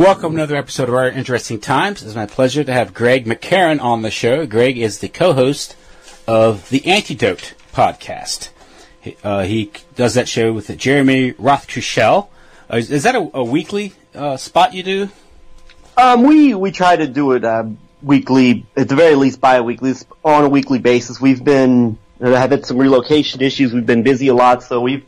Welcome to another episode of Our Interesting Times. It's my pleasure to have Greg McCarron on the show. Greg is the co-host of the Antedote podcast. He does that show with Jeremy Rothe Kushel. Is that a weekly spot you do? We try to do it weekly, at the very least bi-weekly, on a weekly basis. We've been had some relocation issues. We've been busy a lot, so we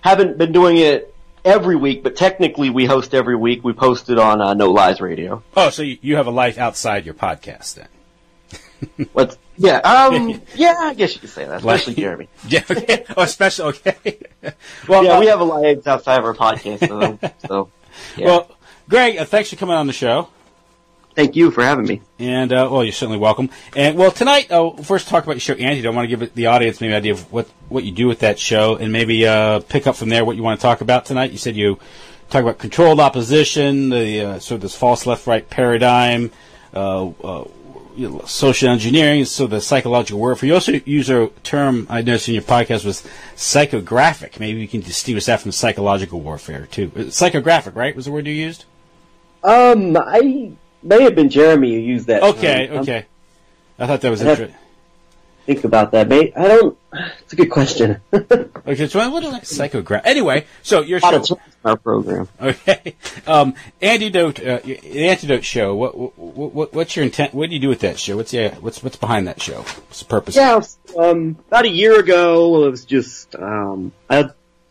haven't been doing it every week, but technically we host every week. We post it on No Lies Radio. Oh, so you have a life outside your podcast then? What? Yeah, yeah, I guess you could say that, especially Jeremy. Yeah, okay. Oh, especially, okay. Well, yeah, we have a life outside of our podcast, so yeah. Well, Greg, thanks for coming on the show. Thank you for having me. And, well, you're certainly welcome. And, well, tonight, first talk about your show, Antedote. I want to give the audience maybe an idea of what you do with that show and maybe pick up from there what you want to talk about tonight. You said you talk about controlled opposition, the sort of this false left-right paradigm, social engineering, so the psychological warfare. You also use a term I noticed in your podcast was psychographic. Maybe you can distinguish that from psychological warfare, too. Psychographic, right, was the word you used? I may have been Jeremy who used that. Okay. I thought that was interesting. Think about that, mate. It's a good question. Okay, so what is psychograph? Anyway, so your show. Our program. Okay. Antedote, the Antedote show. What's your intent? What do you do with that show? What's behind that show? What's the purpose? Yeah, about a year ago, it was just, I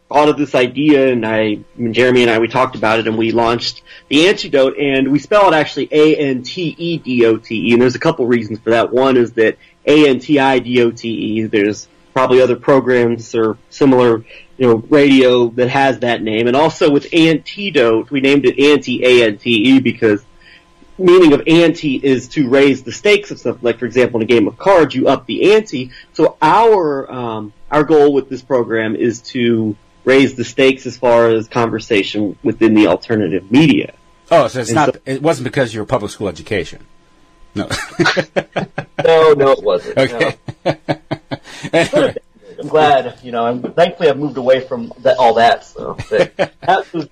thought of this idea, and Jeremy and I, we talked about it, and we launched the Antedote, and we spell it actually Antedote, and there's a couple reasons for that. One is that Antidote, there's probably other programs or similar, radio that has that name, and also with Antedote, we named it Anti-A-N-T-E because meaning of ante is to raise the stakes of stuff. Like, for example, in a game of cards, you up the ante. So our goal with this program is to raise the stakes as far as conversation within the alternative media. Oh, so it wasn't because of your public school education. No. No, it wasn't. Okay. No. I'm glad, thankfully I've moved away from all that, so that was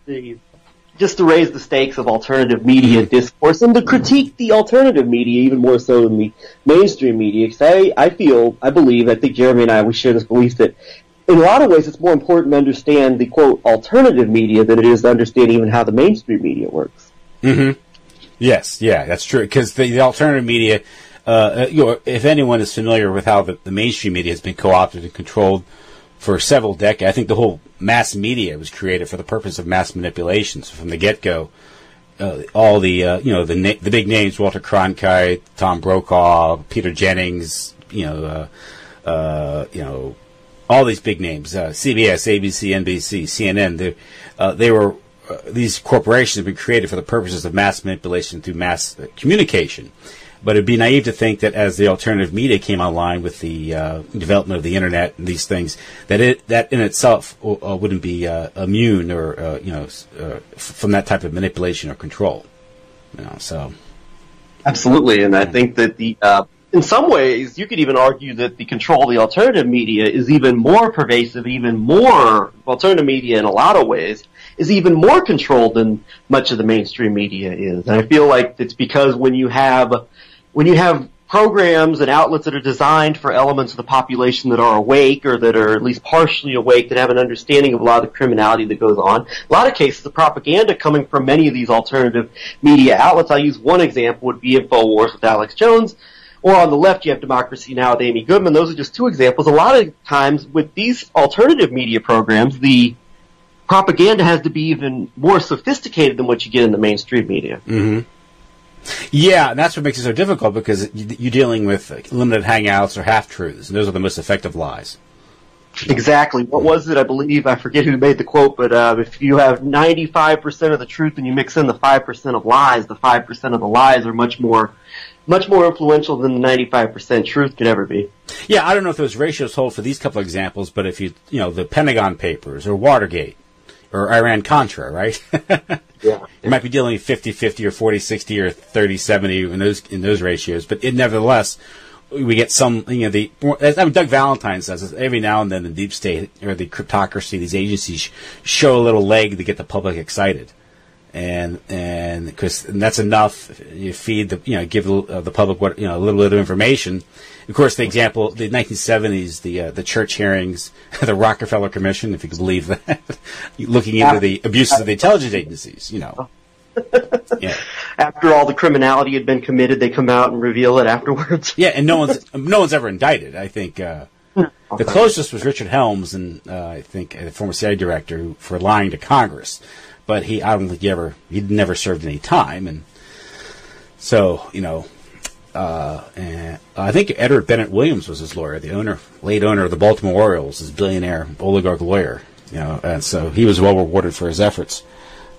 just to raise the stakes of alternative media discourse and to critique the alternative media even more so than the mainstream media. Because I think Jeremy and I, we share this belief that in a lot of ways it's more important to understand the, quote, alternative media than it is to understand even how the mainstream media works. Mm-hmm. Yes, yeah, that's true. Because the alternative media, if anyone is familiar with how the mainstream media has been co-opted and controlled for several decades, I think the whole mass media was created for the purpose of mass manipulation. So from the get-go, all the big names, Walter Cronkite, Tom Brokaw, Peter Jennings, all these big names, CBS, ABC, NBC, CNN, they were these corporations have been created for the purposes of mass manipulation through mass communication. But it'd be naive to think that as the alternative media came online with the development of the internet and these things, that in itself wouldn't be immune or from that type of manipulation or control. So absolutely, and I think that in some ways, you could even argue that the control of the alternative media is even more pervasive, alternative media in a lot of ways is even more controlled than much of the mainstream media is. And I feel like it's because when you have programs and outlets that are designed for elements of the population that are awake or that are at least partially awake, that have an understanding of a lot of the criminality that goes on, a lot of cases the propaganda coming from many of these alternative media outlets, I'll use one example, would be InfoWars with Alex Jones, or on the left you have Democracy Now! With Amy Goodman. Those are just two examples. A lot of times with these alternative media programs, the propaganda has to be even more sophisticated than what you get in the mainstream media. Mm-hmm. Yeah, and that's what makes it so difficult because you're dealing with limited hangouts or half-truths, and those are the most effective lies. Exactly. What was it? I forget who made the quote, but if you have 95% of the truth and you mix in the 5% of lies, the 5% of the lies are much more influential than the 95% truth could ever be. Yeah, I don't know if those ratios hold for these couple of examples, but if the Pentagon Papers or Watergate or Iran-Contra, right? Yeah. You might be dealing with 50-50 or 40-60 or 30-70 in those ratios, but nevertheless, we get some, Doug Valentine says this, every now and then the deep state or the cryptocracy, these agencies show a little leg to get the public excited. and that's enough. You feed give the public what a little bit of information. Of course, the 1970s, the church hearings, the Rockefeller Commission, if you can believe that, looking into the abuses of the intelligence agencies. Yeah. After all the criminality had been committed, they come out and reveal it afterwards. Yeah, and no one's ever indicted. I think the closest was Richard Helms, and I think the former CIA director, for lying to Congress. But I don't think he never served any time, and so and I think Edward Bennett Williams was his lawyer, the late owner of the Baltimore Orioles, his billionaire oligarch lawyer, and so he was well rewarded for his efforts.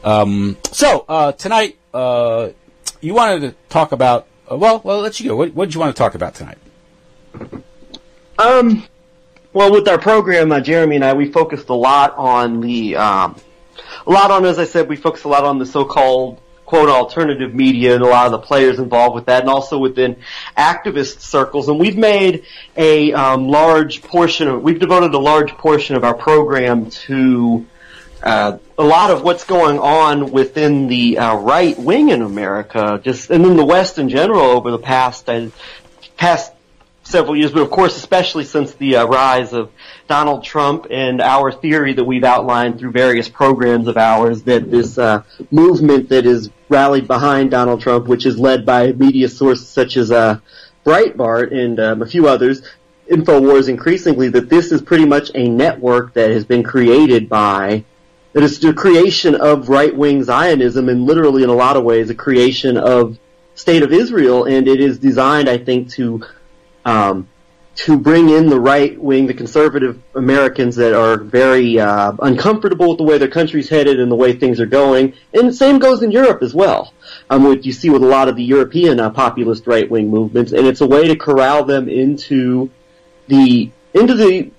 So tonight, you wanted to talk about. Well, I'll let you go. What did you want to talk about tonight? Well, with our program, Jeremy and I, we focused a lot on as I said, we focused a lot on the so-called, quote, alternative media and a lot of the players involved with that, and also within activist circles. And we've made we've devoted a large portion of our program to a lot of what's going on within the right wing in America, and in the West in general over the past several years, but of course especially since the rise of Donald Trump, and our theory that we've outlined through various programs of ours, that this movement that is rallied behind Donald Trump, which is led by media sources such as Breitbart and a few others, InfoWars increasingly, that this is pretty much a network that has been created that is the creation of right-wing Zionism, and literally in a lot of ways a creation of State of Israel, and it is designed, I think, to bring in the right wing, the conservative Americans that are very uncomfortable with the way their country's headed and the way things are going. And the same goes in Europe as well, what you see with a lot of the European populist right-wing movements. And it's a way to corral them into the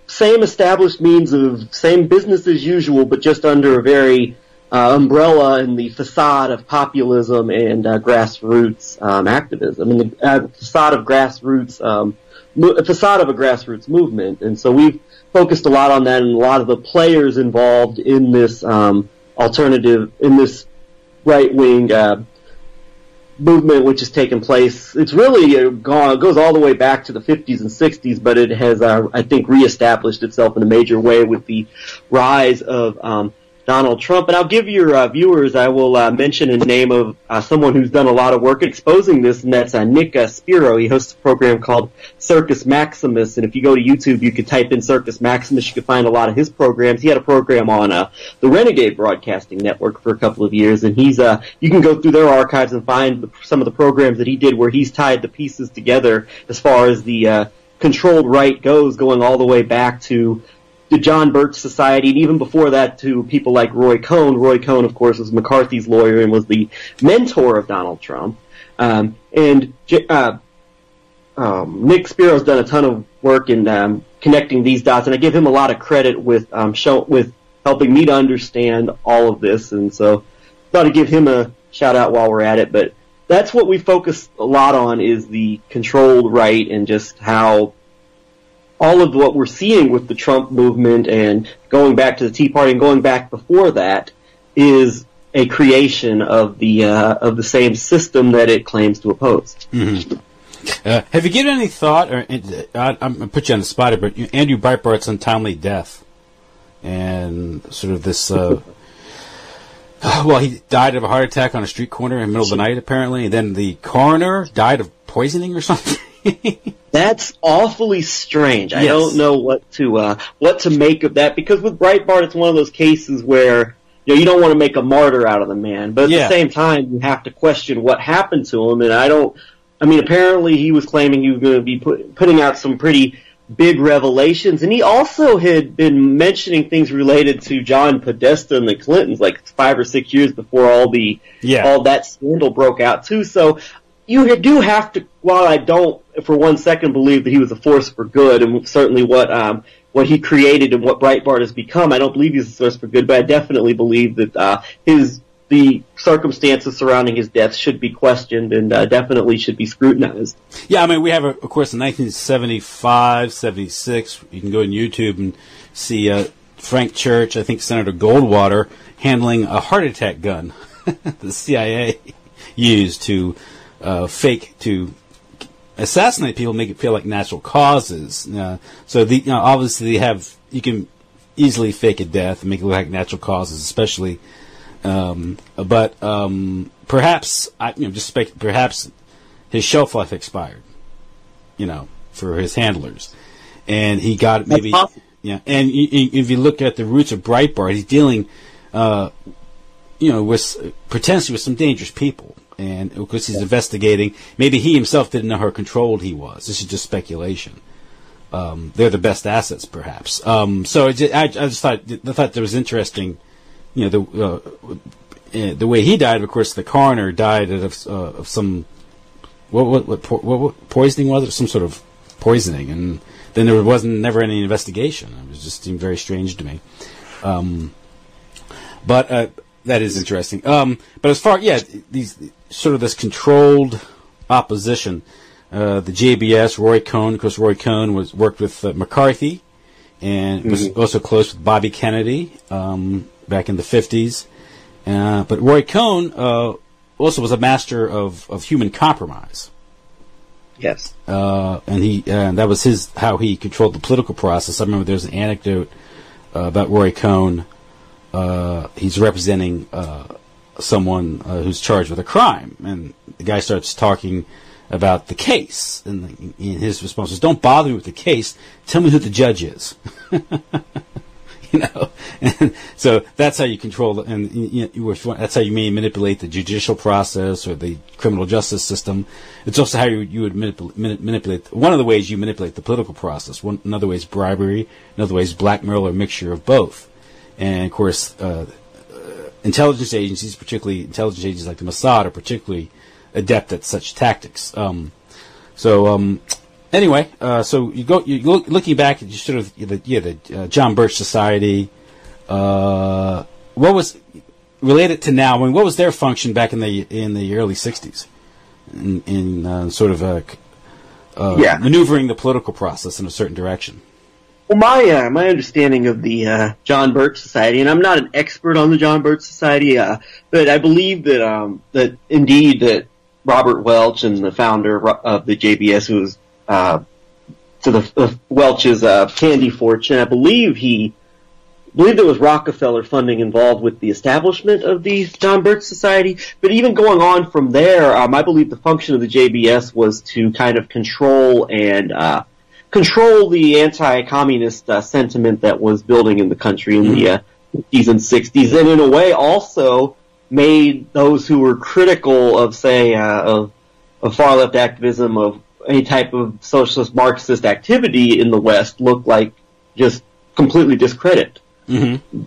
same established means of same business as usual, but just under a very umbrella and the facade of populism and grassroots activism, and the facade of a grassroots movement. And so we've focused a lot on that, and a lot of the players involved in this right-wing movement which has taken place. It's really it goes all the way back to the 50s and 60s, but it has, I think, reestablished itself in a major way with the rise of Donald Trump. And I'll give your viewers, I will mention a name of someone who's done a lot of work exposing this, and that's Nick Spiro. He hosts a program called Circus Maximus, and if you go to YouTube, you could type in Circus Maximus, you could find a lot of his programs. He had a program on the Renegade Broadcasting Network for a couple of years, and he's you can go through their archives and find some of the programs that he did where he's tied the pieces together as far as the controlled right goes, going all the way back to the John Birch Society, and even before that to people like Roy Cohn. Roy Cohn, of course, was McCarthy's lawyer and was the mentor of Donald Trump. And Nick Spiro's done a ton of work in connecting these dots, and I give him a lot of credit with helping me to understand all of this. And so I thought I'd give him a shout out while we're at it. But that's what we focus a lot on, is the controlled right, and just how all of what we're seeing with the Trump movement and going back to the Tea Party and going back before that is a creation of the same system that it claims to oppose. Mm-hmm. Have you given any thought, or I'm going to put you on the spot here, but Andrew Breitbart's untimely death and sort of this, well, he died of a heart attack on a street corner in the middle of the night, apparently, and then the coroner died of poisoning or something? That's awfully strange. Yes. I don't know what to make of that, because with Breitbart, it's one of those cases where you don't want to make a martyr out of the man, but at the same time, you have to question what happened to him. And apparently he was claiming he was going to be putting out some pretty big revelations, and he also had been mentioning things related to John Podesta and the Clintons like 5 or 6 years before all that scandal broke out too. So you do have to, while I don't for one second believe that he was a force for good, and certainly what he created and what Breitbart has become, I don't believe he's a source for good, but I definitely believe that the circumstances surrounding his death should be questioned and definitely should be scrutinized. Yeah, we have, of course, in 1975, 76, you can go on YouTube and see Frank Church, I think Senator Goldwater, handling a heart attack gun. the CIA used to assassinate people, make it feel like natural causes. So obviously you can easily fake a death and make it look like natural causes, especially. But perhaps perhaps his shelf life expired, for his handlers, and he got maybe. Yeah, and if you look at the roots of Breitbart, he's dealing, with potentially with some dangerous people, and of course he's investigating. Maybe he himself didn't know how controlled he was. This is just speculation. They're the best assets, perhaps. So I just thought that was interesting. The way he died. Of course, the coroner died of some what poisoning was it? Some sort of poisoning, and then there wasn't never any investigation. It just seemed very strange to me. But that is interesting. But as far these sort of this controlled opposition, the JBS, Roy Cohn. Of course, Roy Cohn worked with McCarthy, and was also close with Bobby Kennedy back in the 50s. But Roy Cohn also was a master of human compromise. Yes. And that was how he controlled the political process. I remember there's an anecdote about Roy Cohn. He's representing someone who's charged with a crime, and the guy starts talking about the case, and his response is, "Don't bother me with the case. Tell me who the judge is." And so that's how you control it, and that's how you may manipulate the judicial process or the criminal justice system. It's also how you would manipulate. One of the ways you manipulate the political process. Another way is bribery. Another way is blackmail or a mixture of both. And of course, intelligence agencies, particularly intelligence agencies like the Mossad, are particularly adept at such tactics. Anyway, so you're looking back at sort of the John Birch Society. What was related to now? I mean, what was their function back in the early '60s in sort of maneuvering the political process in a certain direction? Well, my understanding of the John Birch Society, and I'm not an expert on the John Birch Society, but I believe that indeed that Robert Welch and the founder of the JBS, who was to the Welch's candy fortune, I believe there was Rockefeller funding involved with the establishment of the John Birch Society. But even going on from there, I believe the function of the JBS was to kind of control the anti-communist sentiment that was building in the country in the 50s and 60s, and in a way also made those who were critical of, say, of far-left activism, of any type of socialist Marxist activity in the West look like just completely discredit. Mm-hmm.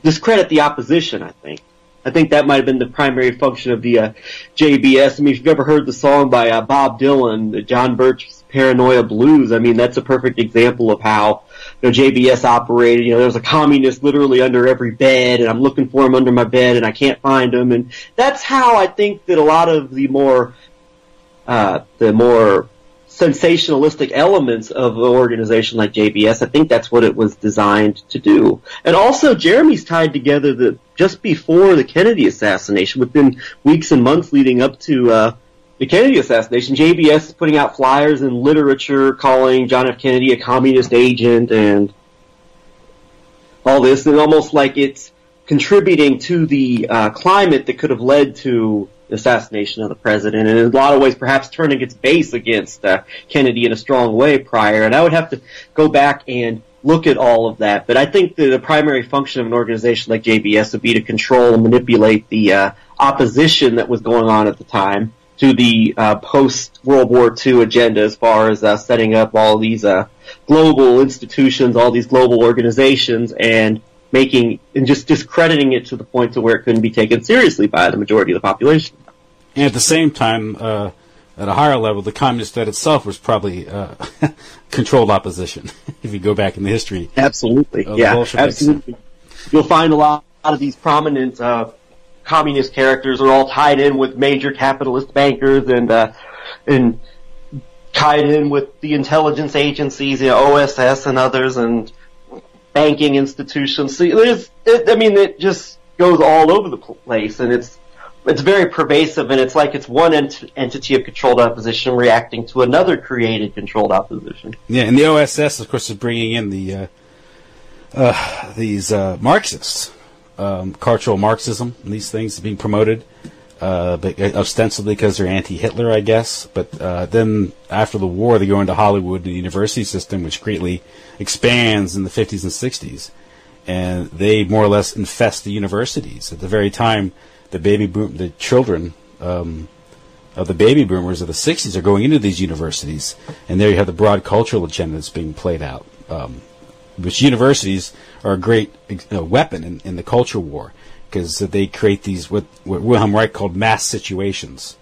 Discredit the opposition, I think. I think that might have been the primary function of the JBS. I mean, if you've ever heard the song by Bob Dylan, the John Birch's Paranoia Blues, I mean, that's a perfect example of how JBS operated. There was a communist literally under every bed, and I'm looking for him under my bed, and I can't find him. And that's how I think that a lot of the more sensationalistic elements of an organization like JBS, I think that's what it was designed to do. And also, Jeremy's tied together that just before the Kennedy assassination, within weeks and months leading up to the Kennedy assassination, JBS is putting out flyers in literature calling John F. Kennedy a communist agent and all this, and almost like it's contributing to the climate that could have led to the assassination of the president, and in a lot of ways perhaps turning its base against Kennedy in a strong way prior. And I would have to go back and look at all of that. But I think that the primary function of an organization like JBS would be to control and manipulate the opposition that was going on at the time to the post-World War II agenda, as far as setting up all these global institutions, all these global organizations, and just discrediting it to the point to where it couldn't be taken seriously by the majority of the population. And at the same time, at a higher level, the communist state itself was probably controlled opposition. If you go back in the history, absolutely, absolutely. You'll find a lot of these prominent communist characters are all tied in with major capitalist bankers and tied in with the intelligence agencies, OSS and others, and banking institutions. So it just goes all over the place, and it's it's very pervasive, and it's like it's one entity of controlled opposition reacting to another created controlled opposition. Yeah, and the OSS, of course, is bringing in these Marxists, cultural Marxism, and these things being promoted, but ostensibly because they're anti-Hitler, I guess. But then after the war, they go into Hollywood and the university system, which greatly expands in the 50s and 60s, and they more or less infest the universities at the very time. The children of the baby boomers of the 60s are going into these universities, and there you have the broad cultural agenda that's being played out, which universities are a great weapon in the culture war, because they create these, what Wilhelm Reich called mass situations.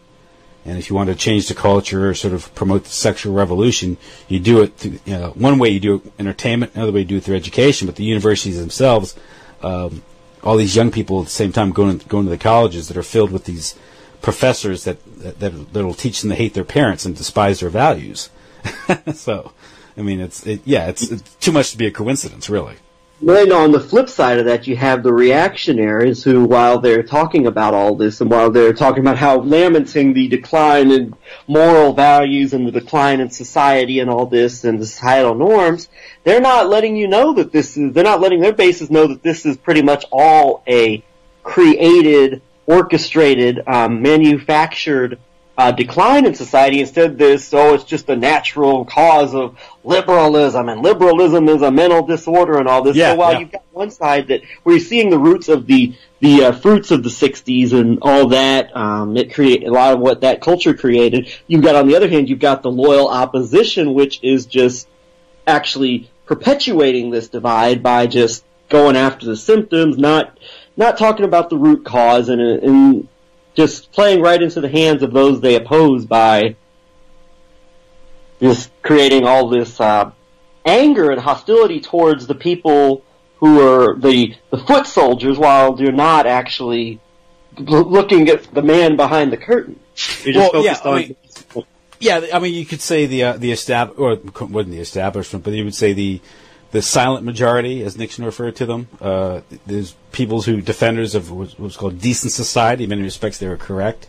And if you want to change the culture or sort of promote the sexual revolution, you do it through, one way you do it entertainment, another way you do it through education, but the universities themselves, all these young people at the same time going to the colleges that are filled with these professors that'll teach them to hate their parents and despise their values. So, I mean, it's too much to be a coincidence, really. Well, on the flip side of that, you have the reactionaries who, while they're talking about all this, and while they're talking about how lamenting the decline in moral values and the decline in society and all this and the societal norms, they're not letting you know that they're not letting their bases know that this is pretty much all a created, orchestrated, manufactured decline in society. Instead, it's just a natural cause of liberalism, and liberalism is a mental disorder and all this. Yeah, so while you've got one side where you're seeing the roots of the fruits of the 60s and all that, it created a lot of what that culture created. You've got, on the other hand, you've got the loyal opposition, which is just actually perpetuating this divide by just going after the symptoms, not talking about the root cause, and just playing right into the hands of those they oppose by just creating all this anger and hostility towards the people who are the foot soldiers, while they're not actually looking at the man behind the curtain. You're just focused on... I mean, you could say the establishment, but you would say the silent majority, as Nixon referred to them. There's people defenders of what's called decent society. In many respects, they were correct.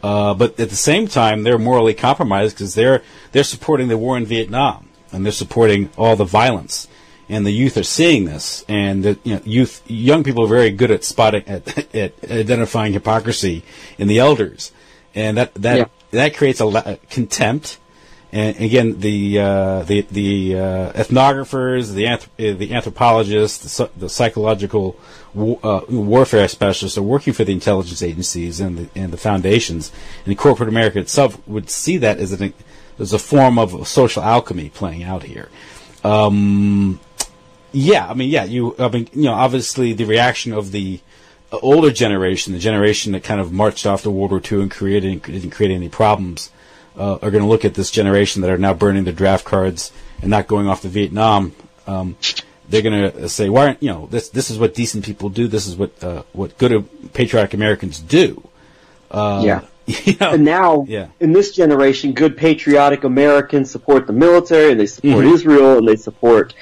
But at the same time, they're morally compromised because they're supporting the war in Vietnam, and they're supporting all the violence. And the youth are seeing this, and young people are very good at at identifying hypocrisy in the elders, and that creates a contempt. And again, the ethnographers, the anthropologists, the psychological warfare specialists are working for the intelligence agencies and the foundations, and corporate America itself would see that as a form of social alchemy playing out here. Obviously the reaction of the older generation, the generation that kind of marched off to World War II and didn't create any problems, are going to look at this generation that are now burning their draft cards and not going off to Vietnam. They're going to say, "Why aren't this is what decent people do? This is what good patriotic Americans do." And now, in this generation, good patriotic Americans support the military, and they support Israel, and they support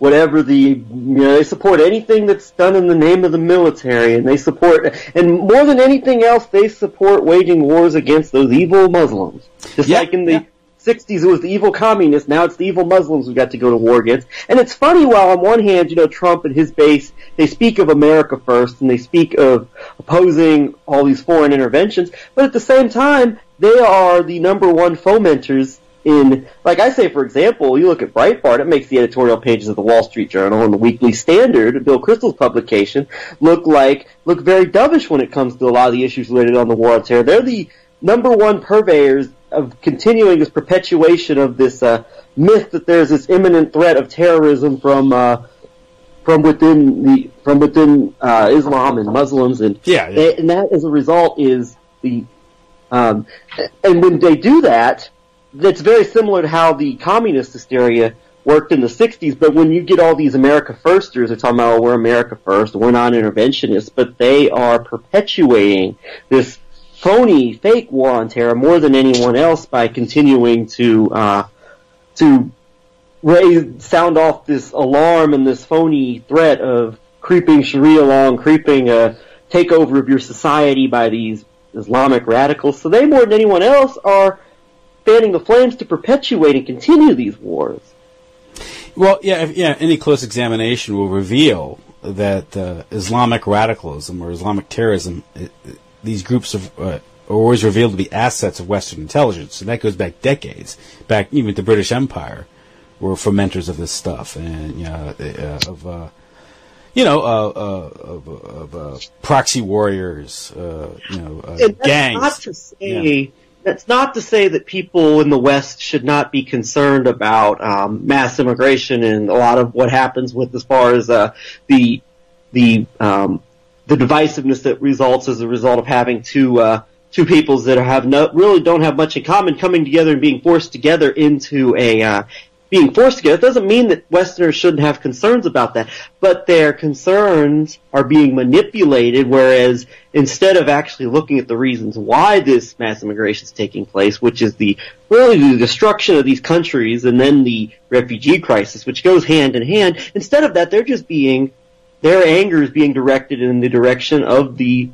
they support anything that's done in the name of the military, and and more than anything else, they support waging wars against those evil Muslims. Like in the 60s, it was the evil communists, now it's the evil Muslims we got to go to war against. And it's funny, while on one hand, Trump and his base, they speak of America first, and they speak of opposing all these foreign interventions, but at the same time, they are the number one fomenters in, like I say, for example, you look at Breitbart, it makes the editorial pages of the Wall Street Journal and the Weekly Standard, Bill Kristol's publication, look very dovish when it comes to a lot of the issues related on the war on terror. They're the number one purveyors of continuing this perpetuation of this myth that there's this imminent threat of terrorism from within Islam and Muslims, and that as a result is and when they do that, that's very similar to how the communist hysteria worked in the 60s, but when you get all these America Firsters, they're talking about, we're America first, we're not interventionists, but they are perpetuating this phony, fake war on terror more than anyone else by continuing to sound off this alarm and this phony threat of creeping Sharia law and creeping takeover of your society by these Islamic radicals. So they, more than anyone else, are fanning the flames to perpetuate and continue these wars. Well, any close examination will reveal that Islamic radicalism or Islamic terrorism, these groups are always revealed to be assets of Western intelligence, and that goes back decades, back even to the British Empire, were fomenters of this stuff, and proxy warriors, gangs. That's not to say that people in the West should not be concerned about mass immigration and a lot of what happens with as far as the divisiveness that results as a result of having two peoples that really don't have much in common coming together and being forced together into being forced together. It doesn't mean that Westerners shouldn't have concerns about that, but their concerns are being manipulated, whereas instead of actually looking at the reasons why this mass immigration is taking place, which is the destruction of these countries and then the refugee crisis, which goes hand in hand, instead of that, their anger is being directed in the direction of the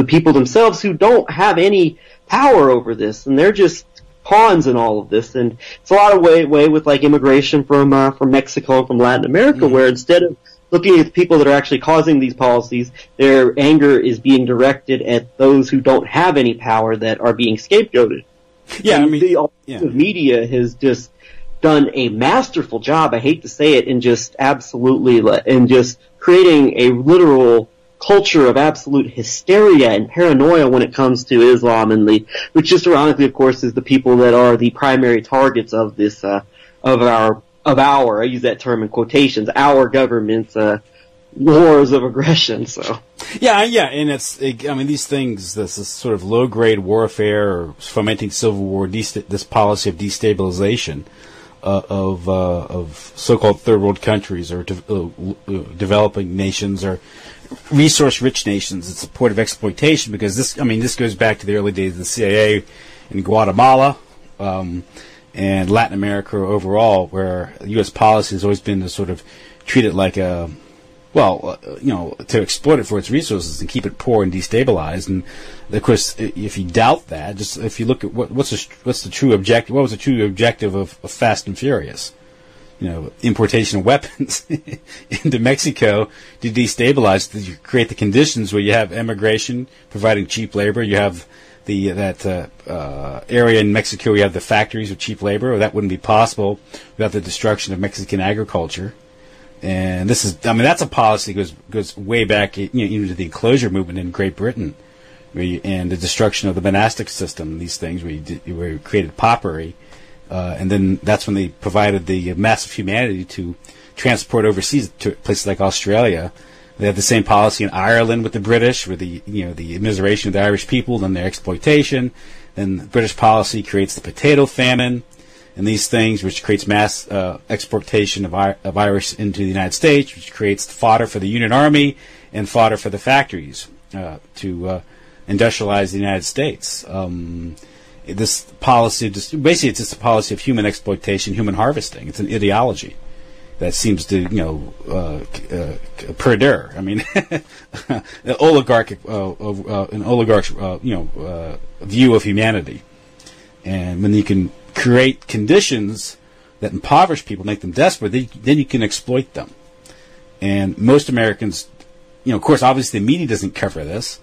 people themselves who don't have any power over this, and they're just pawns in all of this. And it's a lot of way with like immigration from Mexico and from Latin America, where instead of looking at the people that are actually causing these policies, their anger is being directed at those who don't have any power that are being scapegoated. Yeah, and the alternative media has just done a masterful job, I hate to say it, in just creating a literal culture of absolute hysteria and paranoia when it comes to Islam, which just ironically, of course, is the people that are the primary targets of this, I use that term in quotations, our government's, wars of aggression, so. And these things, this is sort of low-grade warfare or fomenting civil war, this policy of destabilization, of so-called third world countries or developing nations or resource-rich nations in support of exploitation, because this goes back to the early days of the CIA in Guatemala and Latin America overall, where U.S. policy has always been to sort of treat it like to exploit it for its resources and keep it poor and destabilized. And of course, if you doubt that, just if you look at what's the true objective? What was the true objective of Fast and Furious? Importation of weapons into Mexico to destabilize, to create the conditions where you have immigration providing cheap labor. You have that area in Mexico where you have the factories of cheap labor. That wouldn't be possible without the destruction of Mexican agriculture. And that's a policy that goes way back, even to the enclosure movement in Great Britain, and the destruction of the monastic system. These things where you created paupery. And then that's when they provided the massive humanity to transport overseas to places like Australia. They had the same policy in Ireland with the British, with the immiseration of the Irish people, then their exploitation. Then the British policy creates the potato famine and these things, which creates mass exportation of Irish into the United States, which creates fodder for the Union Army and fodder for the factories to industrialize the United States. This policy, it's just a policy of human exploitation, human harvesting. It's an ideology that seems to, perdure. An oligarch's view of humanity. And when you can create conditions that impoverish people, make them desperate, then you can exploit them. And most Americans, of course, obviously the media doesn't cover this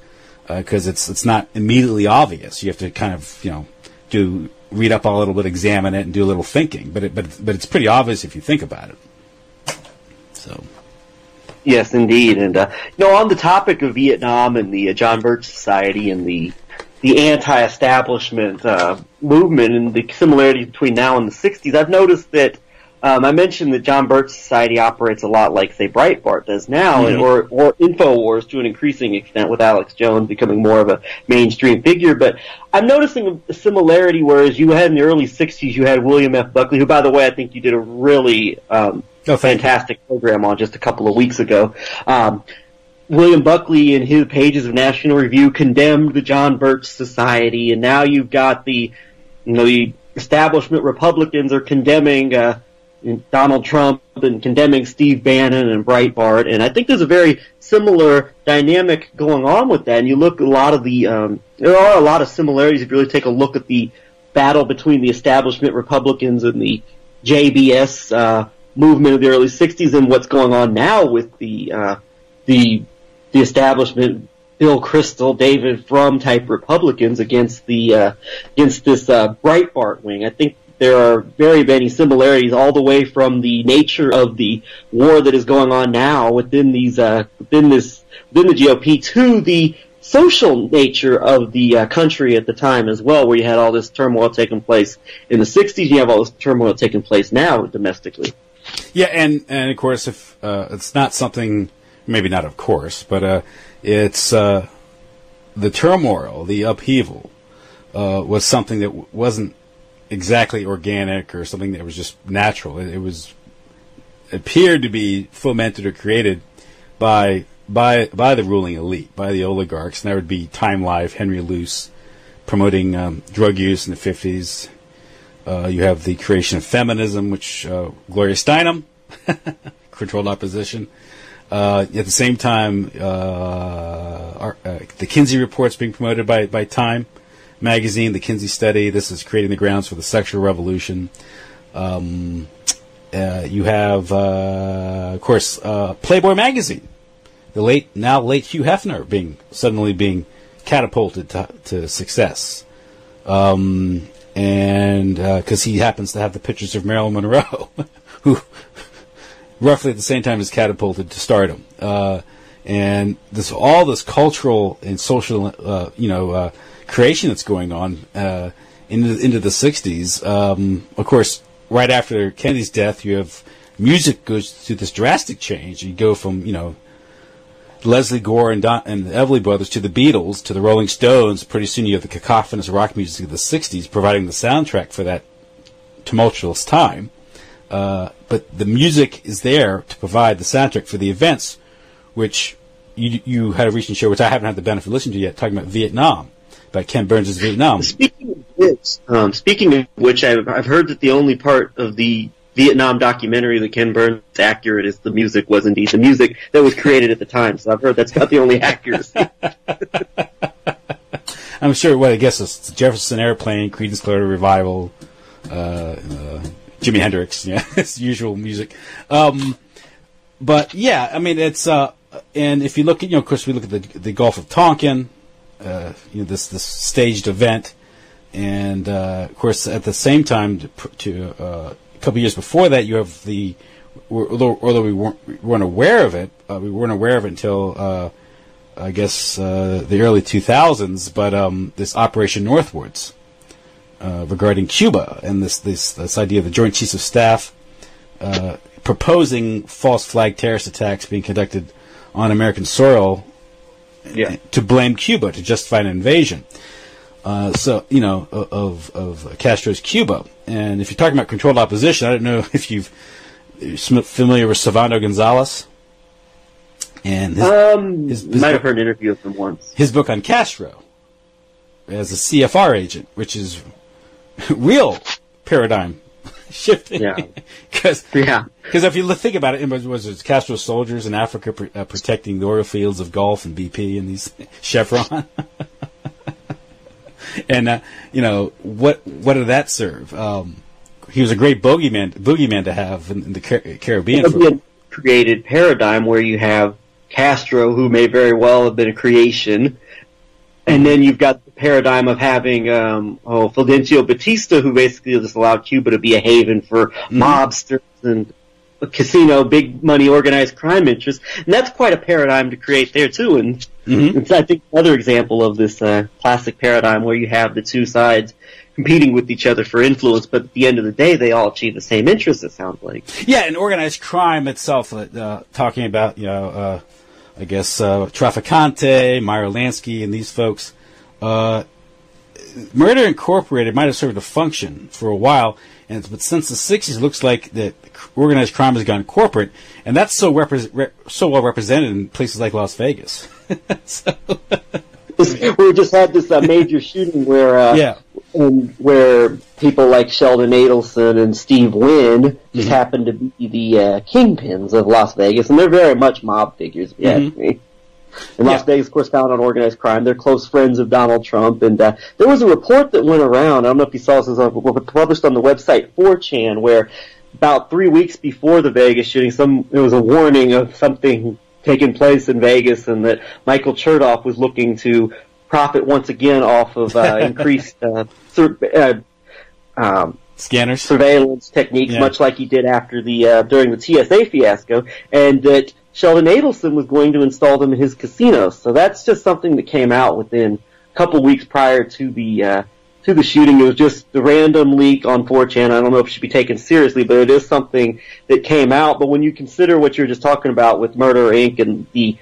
because it's not immediately obvious. You have to kind of, read up a little bit, examine it, and do a little thinking. But it's pretty obvious if you think about it. So. Yes, indeed. And on the topic of Vietnam and the John Birch Society and the anti-establishment movement and the similarity between now and the 60s, I've noticed that I mentioned that John Birch Society operates a lot like, say, Breitbart does now, or InfoWars to an increasing extent, with Alex Jones becoming more of a mainstream figure. But I'm noticing a similarity, whereas you had in the early 60s, you had William F. Buckley, who, by the way, I think you did a really fantastic program on just a couple of weeks ago. William Buckley, in his pages of National Review, condemned the John Birch Society, and now you've got the establishment Republicans are condemning Donald Trump and condemning Steve Bannon and Breitbart, and I think there's a very similar dynamic going on with that. And you look at a lot of the, there are a lot of similarities if you really take a look at the battle between the establishment Republicans and the JBS movement of the early '60s, and what's going on now with the establishment, Bill Kristol, David Frum type Republicans against this Breitbart wing. I think there are very many similarities all the way from the nature of the war that is going on now within the GOP to the social nature of the country at the time as well, where you had all this turmoil taking place in the '60s. You have all this turmoil taking place now domestically. Yeah, and of course, if it's not something, maybe not of course, but it's the turmoil, the upheaval, was something that wasn't exactly organic or something that was just natural. It appeared to be fomented or created by the ruling elite, by the oligarchs, and that would be Time Life, Henry Luce, promoting drug use in the 50s. You have the creation of feminism, which Gloria Steinem controlled opposition. At the same time, the Kinsey Report's being promoted by Time magazine, the Kinsey Study. This is creating the grounds for the sexual revolution. You have, of course, Playboy magazine. The late Hugh Hefner suddenly being catapulted to success. And because he happens to have the pictures of Marilyn Monroe, who roughly at the same time is catapulted to stardom. And all this cultural and social, creation that's going on into the '60s. Of course, right after Kennedy's death, you have music goes through this drastic change. You go from Leslie Gore and the Everly Brothers to the Beatles to the Rolling Stones. Pretty soon you have the cacophonous rock music of the '60s providing the soundtrack for that tumultuous time. But the music is there to provide the soundtrack for the events, which you had a recent show, which I haven't had the benefit of listening to yet, talking about Vietnam, about Ken Burns' Vietnam. Speaking of which, I've heard that the only part of the Vietnam documentary that Ken Burns is accurate is the music was indeed the music that was created at the time. So I've heard that's about the only accuracy. I'm sure. Well, I guess it's Jefferson Airplane, Creedence Clearwater Revival, Jimi Hendrix. Yeah, it's usual music. But yeah, I mean, it's and if you look at, of course, we look at the Gulf of Tonkin, this staged event, and of course, at the same time, a couple years before that, you have although we weren't aware of it, until I guess the early 2000s. But this Operation Northwards regarding Cuba and this idea of the Joint Chiefs of Staff proposing false flag terrorist attacks being conducted on American soil to blame Cuba, to justify an invasion. Of Castro's Cuba. And if you're talking about controlled opposition, I don't know if you're familiar with Servando Gonzalez. And his might have heard an interview of him once. His book on Castro as a CFR agent, which is real paradigm shifting. Yeah. Because if you think about it, was it Castro's soldiers in Africa protecting the oil fields of Gulf and BP and these Chevron? And what did that serve? He was a great boogeyman to have in the Caribbean. It would be a created paradigm where you have Castro, who may very well have been a creation, and then you've got the paradigm of having Fulgencio Batista, who basically just allowed Cuba to be a haven for mobsters and casino, big money, organized crime interests, and that's quite a paradigm to create there too. And it's, I think, another example of this classic paradigm where you have the two sides competing with each other for influence, but at the end of the day, they all achieve the same interests. It sounds like. Yeah, and organized crime itself. Talking about I guess Trafficante, Meyer Lansky, and these folks. Murder Incorporated might have served a function for a while, but since the '60s, it looks like that organized crime has gone corporate, and that's so well represented in places like Las Vegas. We just had this major shooting where and where people like Sheldon Adelson and Steve Wynn just happen to be the kingpins of Las Vegas, and they're very much mob figures, if you ask me. And Las Vegas, of course, found on organized crime. They're close friends of Donald Trump. And there was a report that went around, I don't know if you saw this, it was published on the website 4chan, where about 3 weeks before the Vegas shooting, there was a warning of something taking place in Vegas, and that Michael Chertoff was looking to profit once again off of increased scanners, surveillance techniques, much like he did after during the TSA fiasco, and that Sheldon Adelson was going to install them in his casinos. So that's just something that came out within a couple weeks prior to the shooting. It was just the random leak on 4chan. I don't know if it should be taken seriously, but it is something that came out. But when you consider what you're just talking about with Murder Inc. and the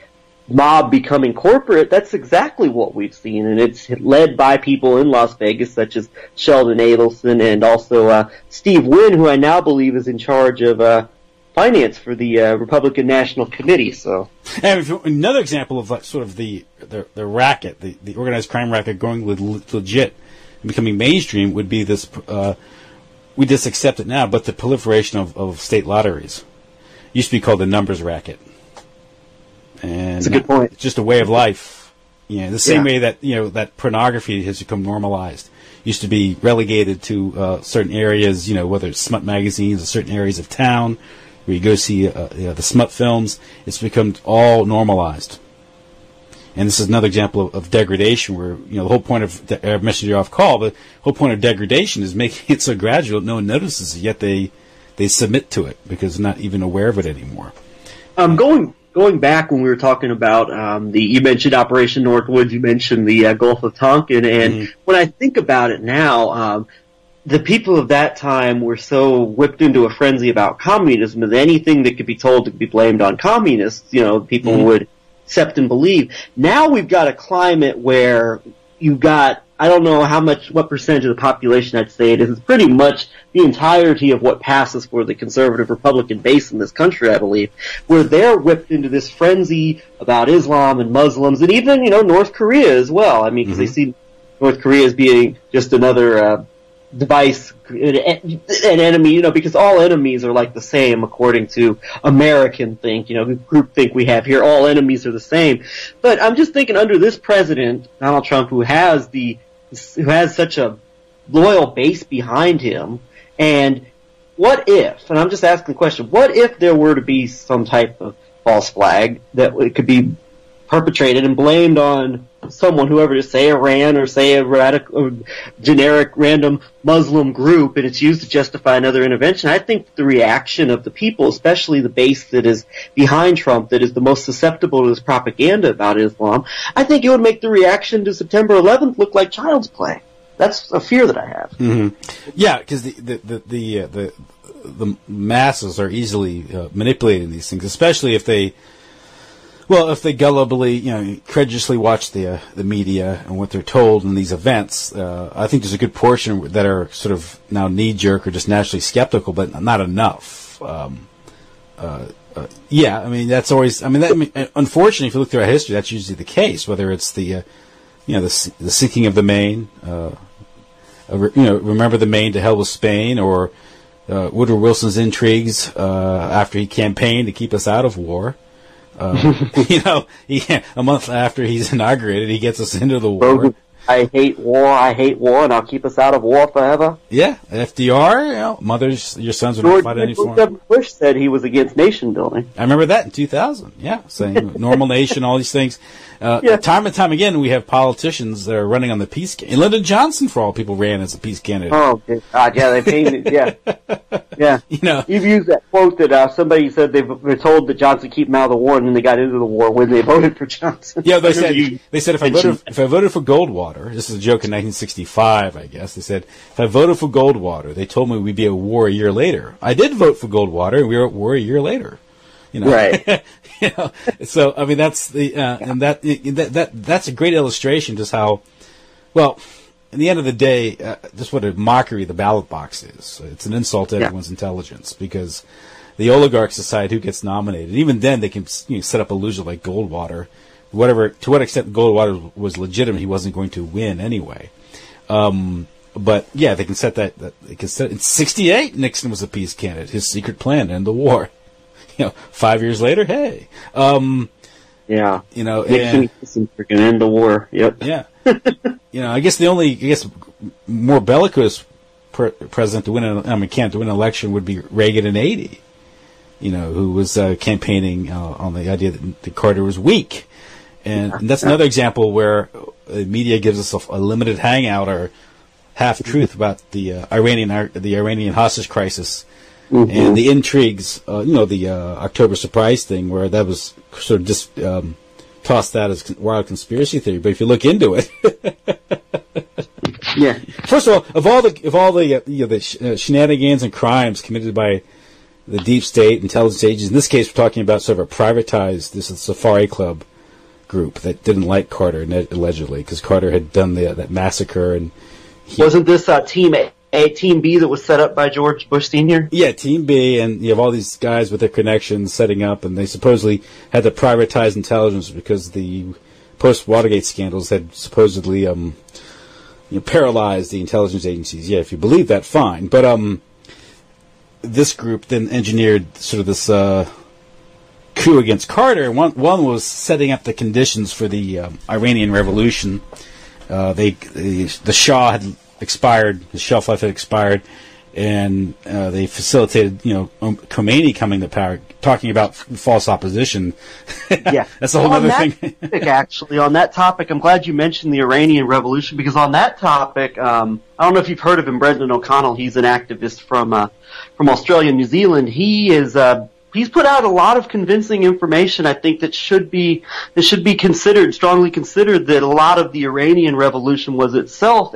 mob becoming corporate, that's exactly what we've seen. And it's led by people in Las Vegas, such as Sheldon Adelson and also Steve Wynn, who I now believe is in charge of finance for the Republican National Committee. So, and another example of sort of the racket, the organized crime racket going legit and becoming mainstream would be this. We just accept it now, but the proliferation of state lotteries used to be called the numbers racket, and that's a good point. It's just a way of life. The same way that that pornography has become normalized. Used to be relegated to certain areas, whether it's smut magazines or certain areas of town, where you go see the smut films. It's become all normalized. And this is another example of degradation where, the whole point of, I mentioned you off call, but the whole point of degradation is making it so gradual no one notices it, yet they submit to it because they're not even aware of it anymore. Going back when we were talking about you mentioned Operation Northwoods, you mentioned the Gulf of Tonkin, and when I think about it now, the people of that time were so whipped into a frenzy about communism that anything that could be told to be blamed on communists, people would accept and believe. Now we've got a climate where you've got, I don't know what percentage of the population I'd say it is. It's pretty much the entirety of what passes for the conservative Republican base in this country, I believe, where they're whipped into this frenzy about Islam and Muslims and even, North Korea as well. I mean, because they see North Korea as being just another device, an enemy, because all enemies are like the same according to American group think we have here. All enemies are the same. But I'm just thinking under this president, Donald Trump, who has such a loyal base behind him, and what if, and I'm just asking the question, what if there were to be some type of false flag that it could be perpetrated and blamed on someone, whoever, to say Iran or say a radical or generic random Muslim group, and it's used to justify another intervention? I think the reaction of the people, especially the base that is behind Trump, that is the most susceptible to this propaganda about Islam, I think it would make the reaction to September 11th look like child's play. That's a fear that I have. Yeah, because the masses are easily manipulating these things, especially if they gullibly, credulously watch the media and what they're told in these events. I think there's a good portion that are sort of now knee-jerk or just naturally skeptical, but not enough. That's always. Unfortunately, if you look through our history, that's usually the case. Whether it's the sinking of the Maine, remember the Maine to hell with Spain, or Woodrow Wilson's intrigues after he campaigned to keep us out of war. A month after he's inaugurated, he gets us into the war. I hate war, and I'll keep us out of war forever. Yeah, FDR, mothers, your sons would not fight any form. Bush said he was against nation building. I remember that in 2000, saying normal nation, all these things. Time and time again, we have politicians that are running on the peace candidate. Lyndon Johnson, for all people, ran as a peace candidate. Oh, God, they painted, yeah. You've used that quote that somebody said they were told that Johnson keep them out of the war, and then they got into the war when they voted for Johnson. Yeah, they said if I voted for Goldwater, this is a joke in 1965, I guess. They said if I voted for Goldwater, they told me we'd be at war a year later. I did vote for Goldwater, and we were at war a year later. Right. So I mean that's the and that's a great illustration just how well. In the end of the day, just what a mockery the ballot box is. It's an insult to everyone's intelligence because the oligarchs decide who gets nominated. Even then, they can set up a loser like Goldwater. To what extent Goldwater was legitimate, he wasn't going to win anyway. But yeah, they can set that they can set in '68. Nixon was a peace candidate. His secret plan to end the war. 5 years later, hey. Yeah. Nixon we're going to end the war. Yep. Yeah. I guess more bellicose president to win to win an election would be Reagan in '80. Who was campaigning on the idea that Carter was weak. And that's another example where the media gives us a limited hangout or half-truth about the Iranian hostage crisis and the intrigues, the October surprise thing, where that was sort of just tossed out as wild conspiracy theory. But if you look into it, yeah. First of all, the shenanigans and crimes committed by the deep state intelligence agencies, in this case, we're talking about sort of a privatized, this is Safari Club group that didn't like Carter allegedly because Carter had done that massacre and. Wasn't this Team B that was set up by George Bush Sr.? Yeah, Team B, and you have all these guys with their connections setting up, and they supposedly had to privatize intelligence because the post-Watergate scandals had supposedly paralyzed the intelligence agencies. Yeah, if you believe that, fine. But this group then engineered sort of this coup against Carter. One was setting up the conditions for the Iranian Revolution. The Shah had expired, his shelf life had expired, and they facilitated, Khomeini coming to power, talking about false opposition. Yeah, that's a whole other thing. Actually, on that topic, I'm glad you mentioned the Iranian Revolution because on that topic, I don't know if you've heard of him, Brendan O'Connell. He's an activist from Australia and New Zealand. He's put out a lot of convincing information. I think that should be strongly considered. That a lot of the Iranian Revolution was itself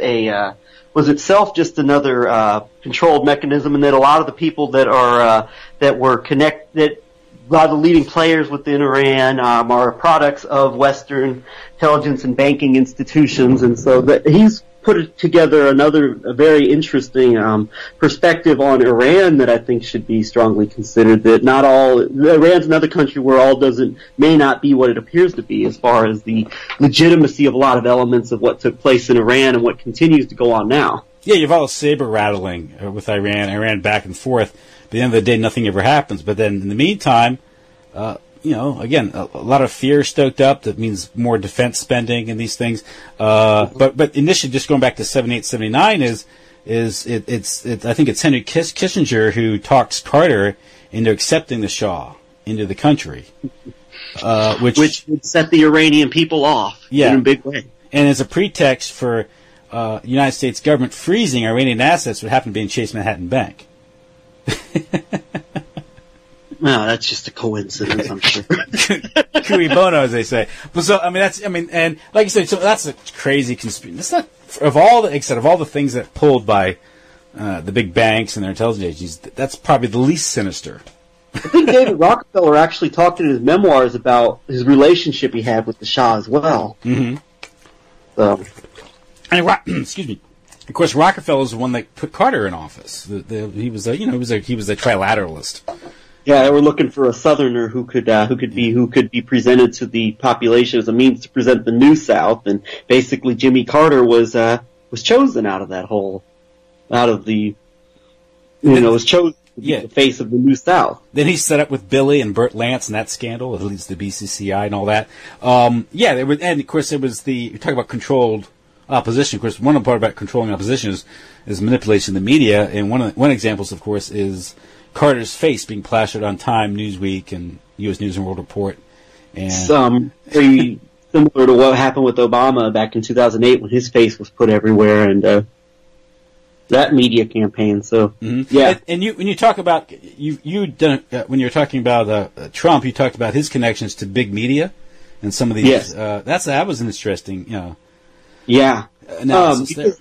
just another controlled mechanism, and that a lot of the people that were connected, a lot of the leading players within Iran are products of Western intelligence and banking institutions, and so that he's put together a very interesting perspective on Iran that I think should be strongly considered. That not all Iran's another country where all may not be what it appears to be as far as the legitimacy of a lot of elements of what took place in Iran and what continues to go on now. Yeah, you've all saber rattling with Iran back and forth. But at the end of the day, nothing ever happens. But then in the meantime, again, a lot of fear stoked up. That means more defense spending and these things. But initially, just going back to 78, 79 I think it's Henry Kissinger who talks Carter into accepting the Shah into the country, which would set the Iranian people off in a big way. And as a pretext for the United States government freezing Iranian assets would happen to be in Chase Manhattan Bank. No, that's just a coincidence, I'm sure. Cui bono, as they say. But so, and like you said, so that's a crazy conspiracy. That's not, of all the things that pulled by the big banks and their intelligence agencies, that's probably the least sinister. I think David Rockefeller actually talked in his memoirs about his relationship he had with the Shah as well. Mm-hmm. So, and excuse me. Of course, Rockefeller was the one that put Carter in office. He was a trilateralist. Yeah, they were looking for a Southerner who could be presented to the population as a means to present the New South, and basically Jimmy Carter was chosen out of was chosen to be the face of the New South. Then he set up with Billy and Burt Lance and that scandal, at least the BCCI and all that. And of course there was you talk about controlled opposition. Of course, one part about controlling opposition is manipulation of the media, and one example, of course, is Carter's face being plastered on Time, Newsweek, and U.S. News and World Report. And very similar to what happened with Obama back in 2008 when his face was put everywhere, and that media campaign. So yeah. And when you talk about when you're talking about Trump, you talked about his connections to big media and some of these. Yes. That was an interesting analysis there.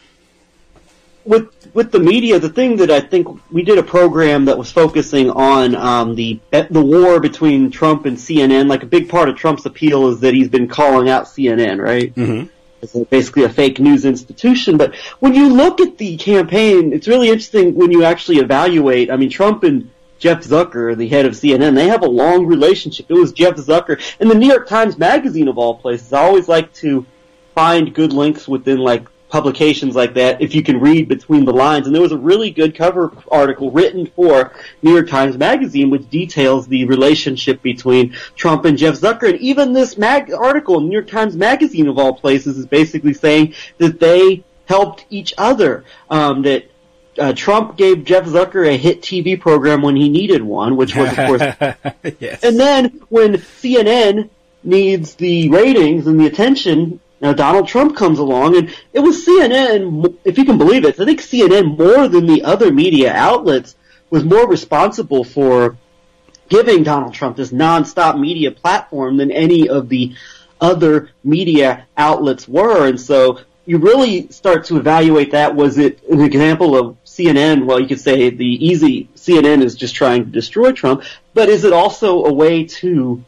With the media, the thing that I think we did a program that was focusing on the war between Trump and CNN. Like a big part of Trump's appeal is that he's been calling out CNN, right? Mm-hmm. It's basically a fake news institution. But when you look at the campaign, it's really interesting when you actually evaluate. I mean, Trump and Jeff Zucker, the head of CNN, they have a long relationship. It was Jeff Zucker and the New York Times Magazine of all places. I always like to find good links within like publications like that if you can read between the lines. And there was a really good cover article written for New York Times Magazine which details the relationship between Trump and Jeff Zucker. And even this article in New York Times Magazine, of all places, is basically saying that they helped each other, that Trump gave Jeff Zucker a hit TV program when he needed one, which was, of course... Yes. And then when CNN needs the ratings and the attention, Donald Trump comes along, and it was CNN, if you can believe it, I think CNN, more than the other media outlets, was more responsible for giving Donald Trump this nonstop media platform than any of the other media outlets were. And so you really start to evaluate that. Was it an example of CNN? Well, you could say the easy CNN is just trying to destroy Trump, but is it also a way to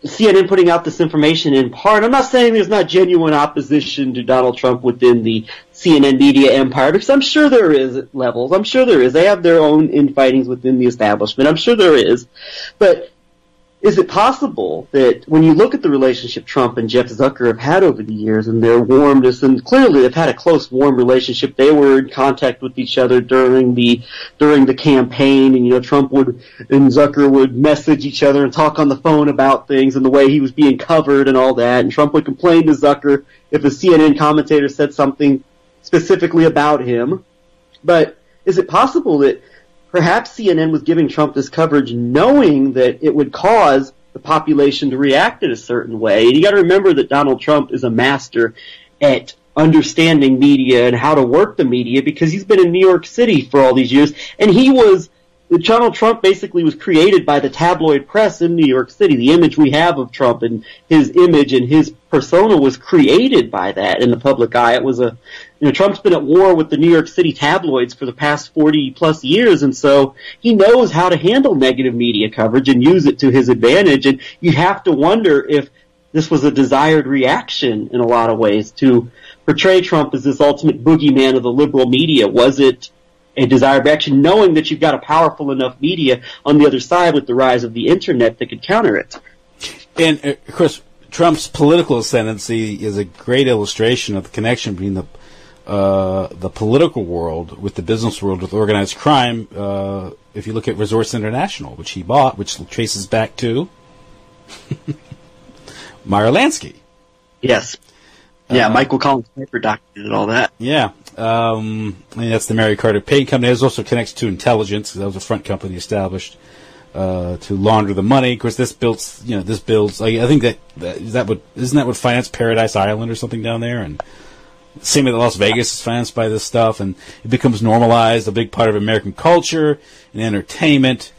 CNN putting out this information in part? I'm not saying there's not genuine opposition to Donald Trump within the CNN media empire, because I'm sure there is at levels. I'm sure there is. They have their own infightings within the establishment. I'm sure there is. But is it possible that when you look at the relationship Trump and Jeff Zucker have had over the years and their warmness, and clearly they've had a close, warm relationship. They were in contact with each other during the campaign, and Trump and Zucker would message each other and talk on the phone about things and the way he was being covered and all that. And Trump would complain to Zucker if a CNN commentator said something specifically about him. But is it possible that perhaps CNN was giving Trump this coverage knowing that it would cause the population to react in a certain way? And you got to remember that Donald Trump is a master at understanding media and how to work the media, because he's been in New York City for all these years, and Donald Trump basically was created by the tabloid press in New York City. The image we have of Trump and his image and his persona was created by that in the public eye. It was Trump's been at war with the New York City tabloids for the past 40 plus years, and so he knows how to handle negative media coverage and use it to his advantage. And you have to wonder if this was a desired reaction in a lot of ways to portray Trump as this ultimate boogeyman of the liberal media. Was it a desired reaction, knowing that you've got a powerful enough media on the other side with the rise of the internet that could counter it? And, of course, Trump's political ascendancy is a great illustration of the connection between the political world with the business world with organized crime. If you look at Resorts International, which he bought, which traces back to Meyer Lansky. Yes. Yeah, Michael Collins Piper documented all that. Yeah. That's the Mary Carter Payne Company. It also connects to intelligence. That was a front company established to launder the money. Of course, this builds. I think isn't that what financed Paradise Island or something down there? And same with Las Vegas is financed by this stuff, and it becomes normalized, a big part of American culture and entertainment.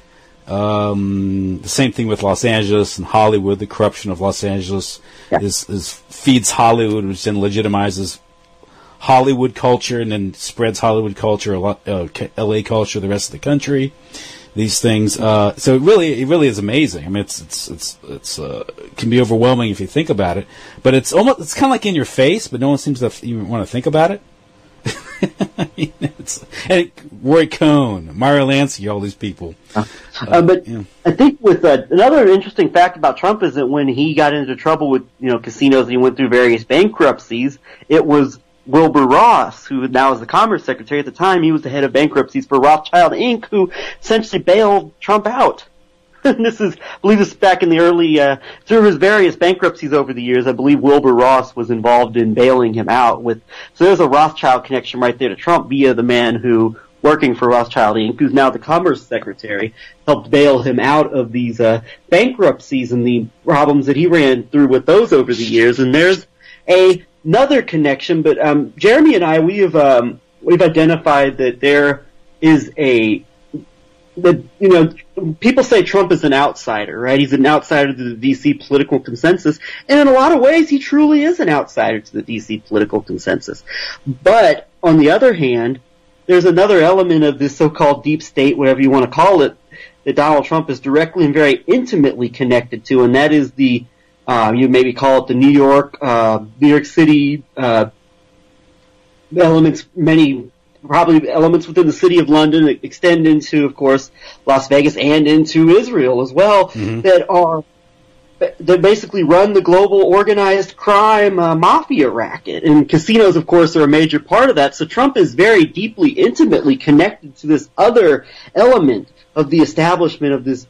The same thing with Los Angeles and Hollywood. The corruption of Los Angeles is feeds Hollywood, which then legitimizes Hollywood culture and then spreads Hollywood culture, LA culture, the rest of the country. These things. So it really is amazing. I mean, it can be overwhelming if you think about it, but it's kind of like in your face, but no one seems to even want to think about it. And Roy Cohn, Meyer Lansky, all these people. But yeah. I think with another interesting fact about Trump is that when he got into trouble with casinos and he went through various bankruptcies, it was Wilbur Ross, who now is the Commerce Secretary. At the time, he was the head of bankruptcies for Rothschild Inc., who essentially bailed Trump out. And I believe this is back in the early, through his various bankruptcies over the years, I believe Wilbur Ross was involved in bailing him out so there's a Rothschild connection right there to Trump via the man who, working for Rothschild Inc., who's now the Commerce Secretary, helped bail him out of these, bankruptcies and the problems that he ran through with those over the years. And there's another connection, but, Jeremy and I, we've identified that there is people say Trump is an outsider, right? He's an outsider to the D.C. political consensus, and in a lot of ways, he truly is an outsider to the D.C. political consensus. But, on the other hand, there's another element of this so-called deep state, whatever you want to call it, that Donald Trump is directly and very intimately connected to, and that is the, you maybe call it the New York City, elements, probably elements within the city of London that extend into, of course, Las Vegas and into Israel as well, that are that basically run the global organized crime mafia racket. And casinos, of course, are a major part of that. So Trump is very deeply, intimately connected to this other element of the establishment of this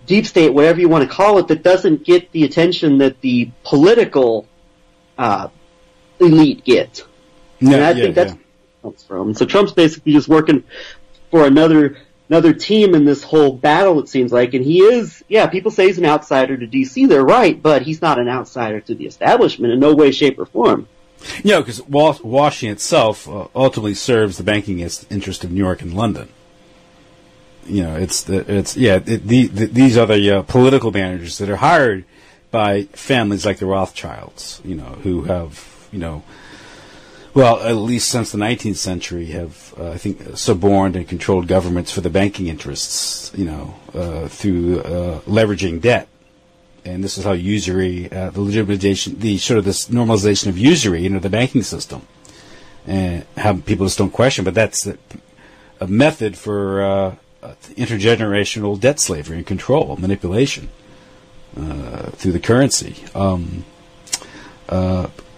deep state, whatever you want to call it, that doesn't get the attention that the political elite get. And I think that's where it comes from. So Trump's basically just working for another team in this whole battle, it seems like. And he is, people say he's an outsider to D.C. They're right, but he's not an outsider to the establishment in no way, shape, or form. Because Washington itself ultimately serves the banking interest of New York and London. These are the political managers that are hired by families like the Rothschilds, who have, at least since the 19th century, have I think suborned and controlled governments for the banking interests, through leveraging debt. And this is how usury, the legitimization, this normalization of usury into the banking system, and how people just don't question. But that's a method for intergenerational debt slavery and control, manipulation through the currency.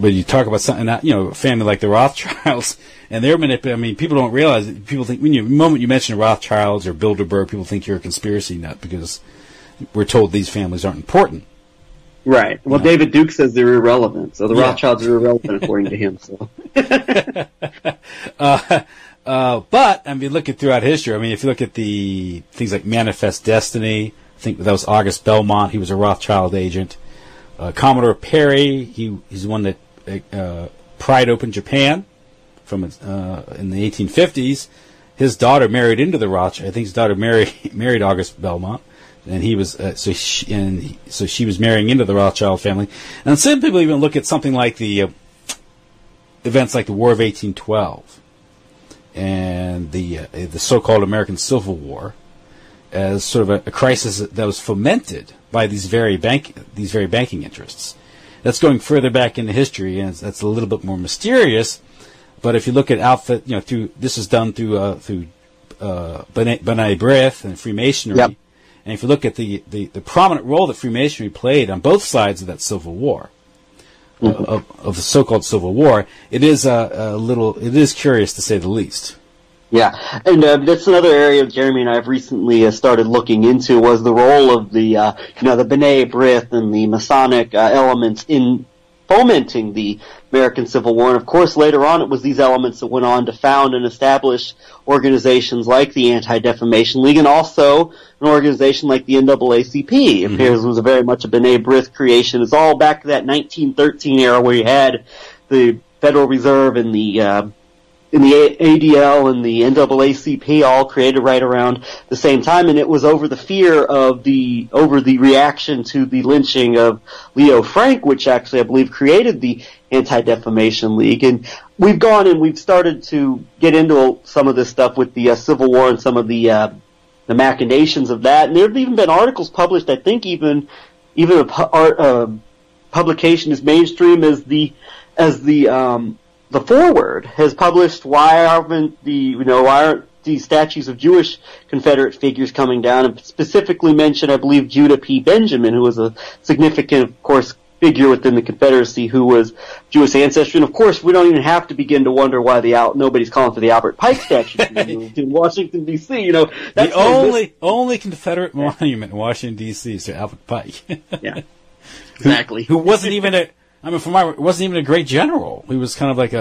But you talk about something, a family like the Rothschilds, and they're manipulating. I mean, people don't realize it. People think the moment you mention Rothschilds or Bilderberg, people think you're a conspiracy nut because we're told these families aren't important. Right. Well, David Duke says they're irrelevant, so the Rothschilds are irrelevant according to him. So. But I mean, look at throughout history. I mean, if you look at the things like Manifest Destiny, I think that was August Belmont. He was a Rothschild agent. Commodore Perry, he's the one that pried open Japan from in the 1850s. His daughter married into the Rothschild. I think his daughter married August Belmont, and he was so she was marrying into the Rothschild family. And some people even look at something like the events like the War of 1812 and the so-called American Civil War as sort of a crisis that was fomented by these very banking interests. That's going further back into history, and that's a little bit more mysterious. But if you look at this is done through B'nai B'rith and Freemasonry, and if you look at the prominent role that Freemasonry played on both sides of that Civil War, of the so-called Civil War, it is it is curious to say the least. Yeah, and that's another area Jeremy and I have recently started looking into, was the role of the B'nai B'rith and the Masonic elements in fomenting the American Civil War. And of course, later on, it was these elements that went on to found and establish organizations like the Anti-Defamation League, and also an organization like the NAACP. It appears it was very much a B'nai B'rith creation. It's all back to that 1913 era where you had the Federal Reserve and the ADL and the NAACP all created right around the same time, and it was over the fear of the reaction to the lynching of Leo Frank, which actually I believe created the Anti-Defamation League. And we've gone and we've started to get into some of this stuff with the Civil War and some of the machinations of that. And there have even been articles published, I think even a publication as mainstream as the Forward has published why aren't these statues of Jewish Confederate figures coming down, and specifically mentioned, I believe, Judah P. Benjamin, who was a significant, of course, figure within the Confederacy who was Jewish ancestry. And of course, we don't even have to begin to wonder why nobody's calling for the Albert Pike statue to be moved in Washington D.C. That's the only Confederate monument in Washington D.C. is to Albert Pike. Yeah, exactly. Who wasn't even wasn't even a great general. He was kind of like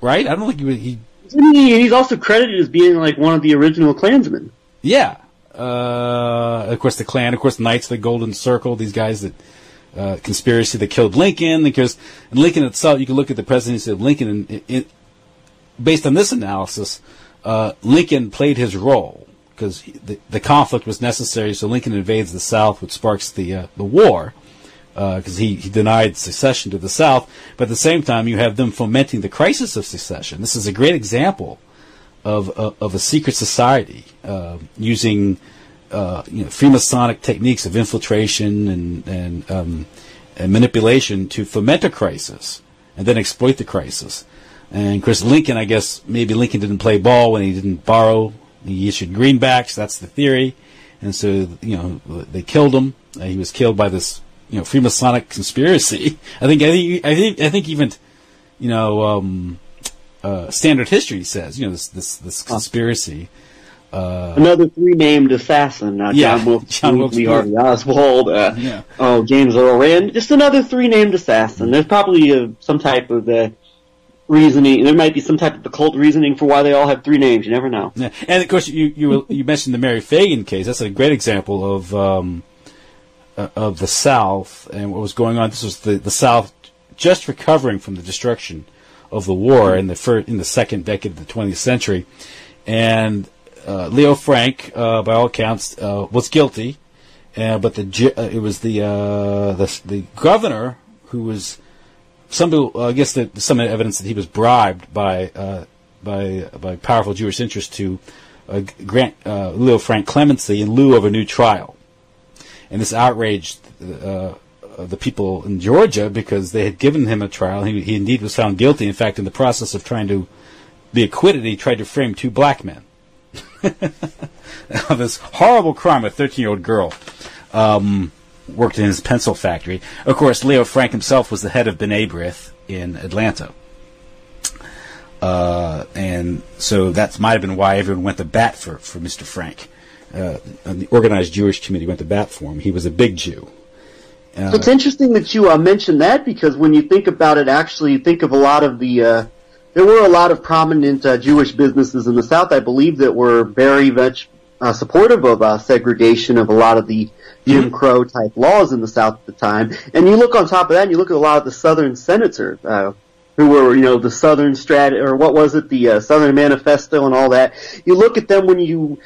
right? I don't think he's also credited as being like one of the original Klansmen. Yeah. Of course, the Klan, of course, Knights of the Golden Circle, these guys that, conspiracy that killed Lincoln, because in Lincoln itself, you can look at the presidency of Lincoln, and based on this analysis, Lincoln played his role, because the conflict was necessary, so Lincoln invades the South, which sparks the war, because he denied secession to the South, but at the same time you have them fomenting the crisis of secession. This is a great example of a secret society using Freemasonic techniques of infiltration and manipulation to foment a crisis and then exploit the crisis. And of course Lincoln, I guess maybe Lincoln didn't play ball when he didn't borrow. He issued greenbacks. That's the theory. And so they killed him. He was killed by this Freemasonic conspiracy. I think even, standard history says, this conspiracy. Another three-named assassin, John Wilkes Booth, Harvey Oswald, James Earl Rand, just another three-named assassin. There's probably some type of reasoning. There might be some type of occult reasoning for why they all have three names. You never know. Yeah. And of course, you mentioned the Mary Fagan case. That's a great example of the South and what was going on. This was the South just recovering from the destruction of the war in the second decade of the 20th century, and Leo Frank, by all accounts, was guilty, but it was the governor who was. Some people, I guess, some evidence that he was bribed by powerful Jewish interests to grant Leo Frank clemency in lieu of a new trial, and this outraged the people in Georgia because they had given him a trial. He indeed was found guilty. In fact, in the process of trying to be acquitted, he tried to frame two black men. This horrible crime, a 13-year-old girl. Worked in his pencil factory. Of course, Leo Frank himself was the head of B'nai B'rith in Atlanta. And so that might have been why everyone went to bat for Mr. Frank. The organized Jewish community went to bat for him. He was a big Jew. So it's interesting that you mentioned that, because when you think about it, actually, you think of a lot of the... there were a lot of prominent Jewish businesses in the South, I believe, that were very much supportive of segregation, of a lot of the Jim Crow type laws in the South at the time. And you look on top of that, and you look at a lot of the Southern senators who were, the Southern the Southern Manifesto and all that. You look at them in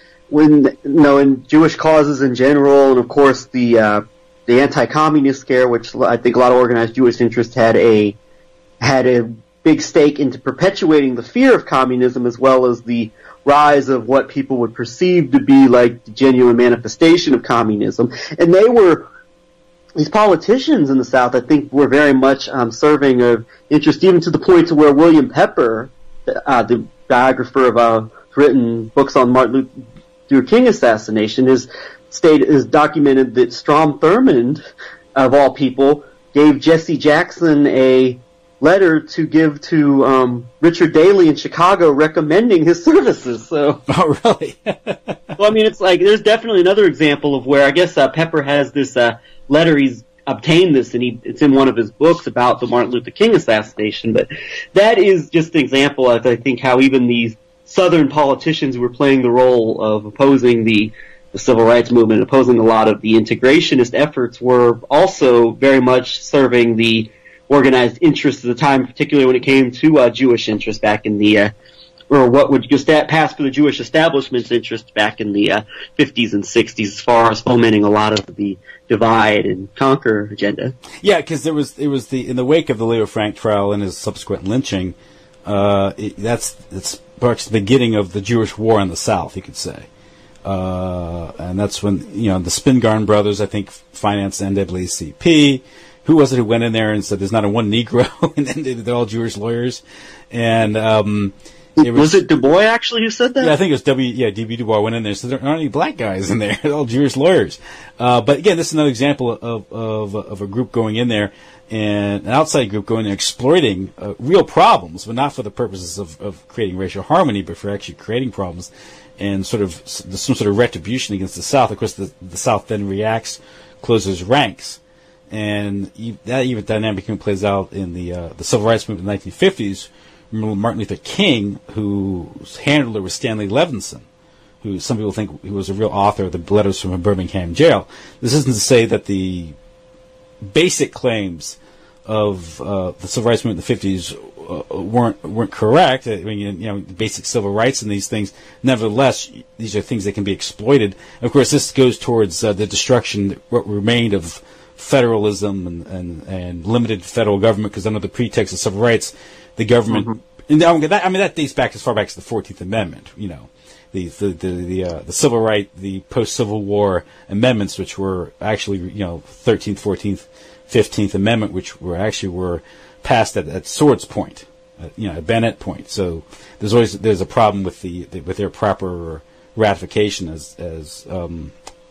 Jewish causes in general, and of course the anti-communist scare, which I think a lot of organized Jewish interests had a big stake into perpetuating the fear of communism, as well as the rise of what people would perceive to be like the genuine manifestation of communism. And these politicians in the South, I think, were very much serving of interest, even to the point to where William Pepper, the biographer who's written books on Martin Luther King assassination, is documented that Strom Thurmond, of all people, gave Jesse Jackson a letter to give to Richard Daley in Chicago recommending his services. So, oh, really? Well, I mean, it's like there's definitely another example of where I guess Pepper has this letter. He's obtained this, and it's in one of his books about the Martin Luther King assassination. But that is just an example of, I think, how even these Southern politicians who were playing the role of opposing the civil rights movement, opposing a lot of the integrationist efforts, were also very much serving the organized interests at the time, particularly when it came to Jewish interests back in the, or what would just pass for the Jewish establishment's interests back in the 50s and 60s, as far as fomenting a lot of the divide and conquer agenda. Yeah, because it was in the wake of the Leo Frank trial and his subsequent lynching, it's perhaps the beginning of the Jewish war in the South, you could say. And that's when, the Spingarn brothers, I think, financed NAACP. Who was it who went in there and said there's not a one Negro, and then they're all Jewish lawyers? And was it Du Bois actually who said that? Yeah, I think it was D.B. Du Bois went in there and said there aren't any black guys in there; they're all Jewish lawyers. But again, this is another example of a group going in there, and an outside group going there exploiting real problems, but not for the purposes of creating racial harmony, but for actually creating problems and some sort of retribution against the South. Of course, the South then reacts, closes ranks. And that even dynamic plays out in the civil rights movement in the 1950s. Remember Martin Luther King, whose handler was Stanley Levinson, who some people think he was a real author of the letters from a Birmingham jail. This isn't to say that the basic claims of the civil rights movement in the 50s weren't correct. I mean, basic civil rights and these things. Nevertheless, these are things that can be exploited. Of course, this goes towards the destruction, what remained of federalism and limited federal government, because under the pretext of civil rights, the government, and that dates back as far back as the 14th Amendment. The civil right, the post-Civil War amendments, which were actually 13th, 14th, 15th Amendment, which were passed at Swords Point, at bayonet point. So there's a problem with their proper ratification as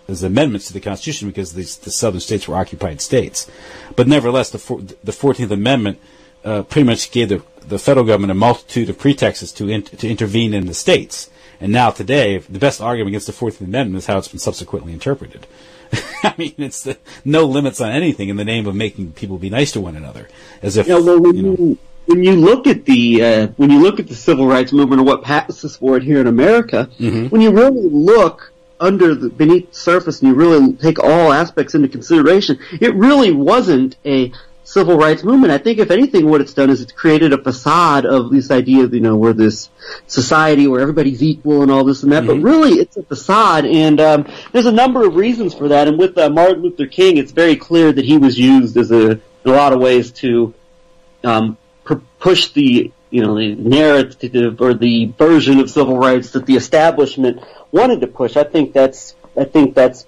as amendments to the Constitution because the southern states were occupied states. But nevertheless, the 14th Amendment pretty much gave the federal government a multitude of pretexts to intervene in the states. And now today, the best argument against the 14th Amendment is how it's been subsequently interpreted. I mean, it's no limits on anything in the name of making people be nice to one another, as if when you look at the civil rights movement or what passes for it here in America, when you really look beneath the surface and you really take all aspects into consideration, it really wasn't a civil rights movement. I think if anything what it's done is it's created a facade of this idea of, we're this society where everybody's equal and all this and that, but really it's a facade, and there's a number of reasons for that. And with Martin Luther King, it's very clear that he was used as in a lot of ways to push the the narrative or the version of civil rights that the establishment wanted to push. I think that's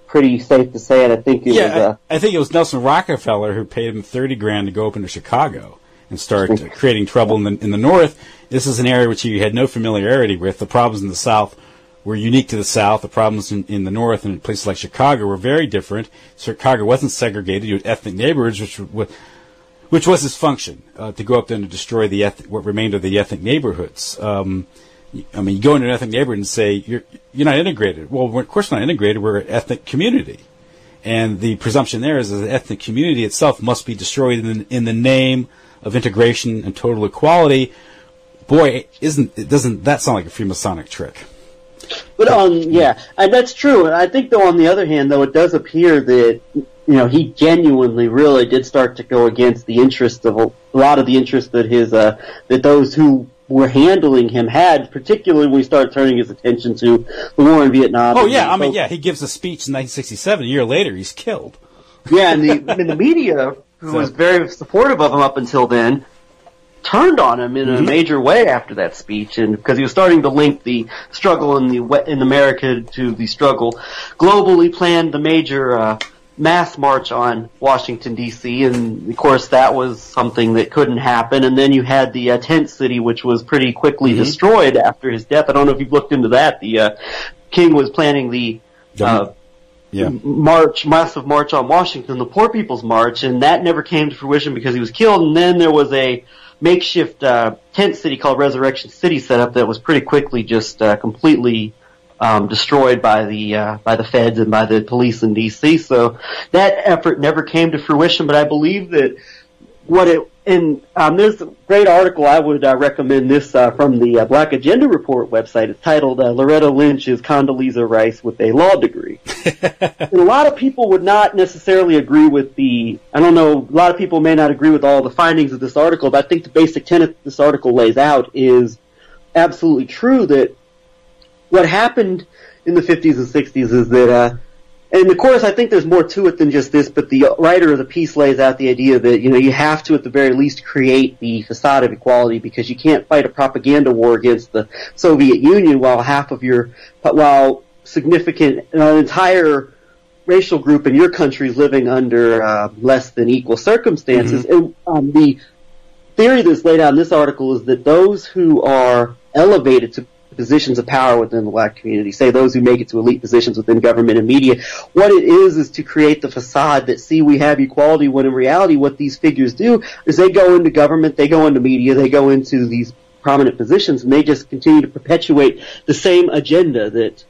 pretty safe to say, and I think it was. I think it was Nelson Rockefeller who paid him $30,000 to go up into Chicago and start creating trouble in the North. This is an area which he had no familiarity with. The problems in the South were unique to the South. The problems in the North and in places like Chicago were very different. Chicago wasn't segregated. You had ethnic neighborhoods, which was his function, to go up there and to destroy what remained of the ethnic neighborhoods. I mean, you go into an ethnic neighborhood and say, you're not integrated. Well, of course we're not integrated. We're an ethnic community. And the presumption there is that the ethnic community itself must be destroyed in the name of integration and total equality. Boy, doesn't that sound like a Freemasonic trick? But and that's true. And I think, though, on the other hand, though, it does appear that he genuinely really did start to go against the interests of a lot of the interests that that those who were handling him had, particularly when he started turning his attention to the war in Vietnam. Oh yeah, he gives a speech in 1967. A year later, he's killed. Yeah, and the media, who was very supportive of him up until then, turned on him in a major way after that speech, and because he was starting to link the struggle in America to the struggle globally, planned the major mass march on Washington, D.C., and of course that was something that couldn't happen. And then you had the tent city, which was pretty quickly destroyed after his death. I don't know if you've looked into that. The King was planning the massive march on Washington, the Poor People's March, and that never came to fruition because he was killed. And then there was a makeshift tent city called Resurrection City set up that was pretty quickly just completely destroyed by the feds and by the police in D.C. So that effort never came to fruition. But I believe that there's a great article I would recommend this from the Black Agenda Report website. It's titled Loretta Lynch's Condoleezza Rice with a Law Degree. And a lot of people would not necessarily agree with a lot of people may not agree with all the findings of this article, but I think the basic tenet this article lays out is absolutely true, that what happened in the 50s and 60s is that, and of course I think there's more to it than just this, but the writer of the piece lays out the idea that, you have to at the very least create the facade of equality, because you can't fight a propaganda war against the Soviet Union while significant, an entire racial group in your country is living under less than equal circumstances. And the theory that's laid out in this article is that those who are elevated to positions of power within the black community, say those who make it to elite positions within government and media, what it is to create the facade that, see, we have equality, when in reality what these figures do is they go into government, they go into media, they go into these prominent positions, and they just continue to perpetuate the same agenda that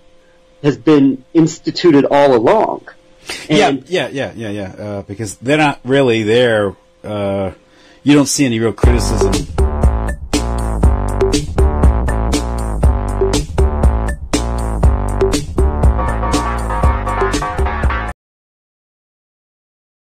has been instituted all along. And because they're not really there. You don't see any real criticism